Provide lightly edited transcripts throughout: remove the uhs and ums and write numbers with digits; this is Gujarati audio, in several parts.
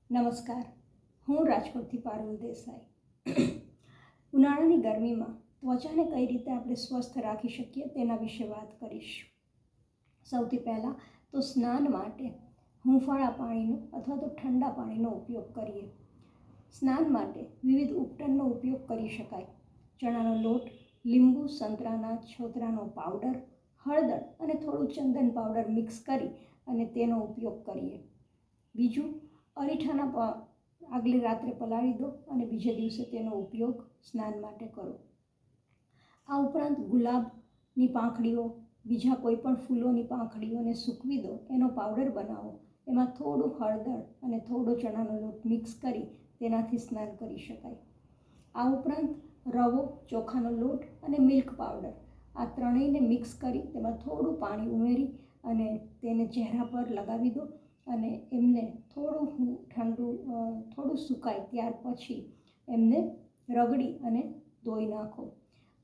નમસ્કાર, હું રાજકોટથી પારુલ દેસાઈ। ઉનાળાની ગરમીમાં ત્વચાને કઈ રીતે આપણે સ્વસ્થ રાખી શકીએ તેના વિશે વાત કરીશ। સૌથી પહેલાં તો સ્નાન માટે હૂંફાળા પાણીનો અથવા તો ઠંડા પાણીનો ઉપયોગ કરીએ। સ્નાન માટે વિવિધ ઉપટનનો ઉપયોગ કરી શકાય। ચણાનો લોટ, લીંબુ, સંતરાના છોતરાનો પાવડર, હળદર અને થોડું ચંદન પાવડર મિક્સ કરી અને તેનો ઉપયોગ કરીએ। બીજું, અરીઠાના આગલી રાત્રે પલાળી દો અને બીજે દિવસે તેનો ઉપયોગ સ્નાન માટે કરો। આ ઉપરાંત ગુલાબની પાંખડીઓ, બીજા કોઈ પણ ફૂલોની પાંખડીઓને સૂકવી દો, એનો પાવડર બનાવો, એમાં થોડું હળદર અને થોડો ચણાનો લોટ મિક્સ કરી તેનાથી સ્નાન કરી શકાય। આ ઉપરાંત રવો, ચોખાનો લોટ અને મિલ્ક પાવડર આ ત્રણેયને મિક્સ કરી તેમાં થોડું પાણી ઉમેરી અને તેને ચહેરા પર લગાવી દો અને એમને થોડું સુકાય ત્યાર પછી એમને રગડી અને ધોઈ નાખો।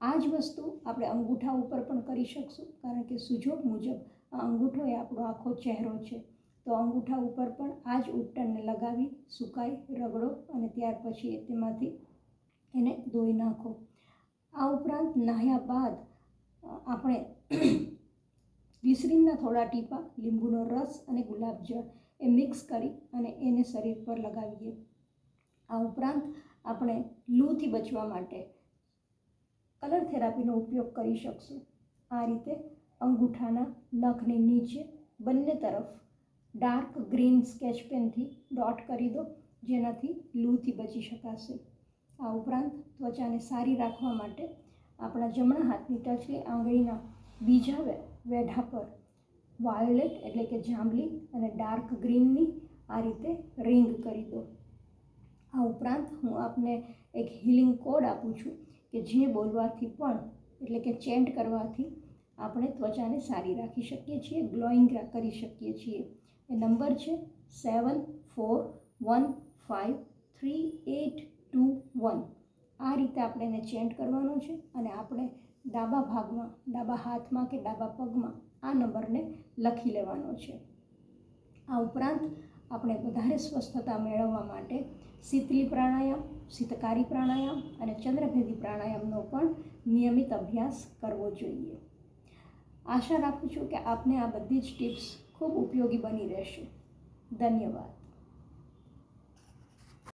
આ જ વસ્તુ આપણે અંગૂઠા ઉપર પણ કરી શકશું, કારણ કે સુજોગ મુજબ આ અંગૂઠો એ આપણો આખો ચહેરો છે, તો અંગૂઠા ઉપર પણ આ જ ઉપટનને લગાવી સુકાય, રગડો અને ત્યાર પછી તેમાંથી એને ધોઈ નાખો। આ ઉપરાંત નહાયા બાદ આપણે ગ્લિસરીનના થોડા ટીપા, લીંબુનો રસ અને ગુલાબજળ એ મિક્સ કરી અને એને શરીર પર લગાવીએ। આ ઉપરાંત આપણે લૂથી બચવા માટે કલર થેરાપીનો ઉપયોગ કરી શકશું। આ રીતે અંગૂઠાના નખની નીચે બંને તરફ ડાર્ક ગ્રીન સ્કેચ પેનથી ડોટ કરી દો, જેનાથી લૂથી બચી શકાશે। આ ઉપરાંત ત્વચાને સારી રાખવા માટે આપણા જમણા હાથની ટચલી આંગળીના બીજા વેઢા પર વાયોલેટ એટલે કે જાંબલી અને ડાર્ક ગ્રીનની આ રીતે રિંગ કરી દો। આ ઉપરાંત હું આપને એક હીલિંગ કોડ આપું છું કે જે બોલવાથી પણ એટલે કે ચેન્ટ કરવાથી આપણે ત્વચાને સારી રાખી શકીએ છીએ, ગ્લોઈંગ કરી શકીએ છીએ। એ નંબર છે 74153821। આ રીતે આપણે એને ચેન્ટ કરવાનો છે અને આપણે ડાબા ભાગમાં, ડાબા હાથમાં કે ડાબા પગમાં આ નંબરને લખી લેવાનો છે। આ ઉપરાંત આપણે વધારે સ્વસ્થતા મેળવવા માટે શીતલી પ્રાણાયામ, શીતકારી પ્રાણાયામ અને ચંદ્રભેદી પ્રાણાયામનો પણ નિયમિત અભ્યાસ કરવો જોઈએ। આશા રાખું છું કે આપને આ બધી જ ટિપ્સ ખૂબ ઉપયોગી બની રહેશે। ધન્યવાદ।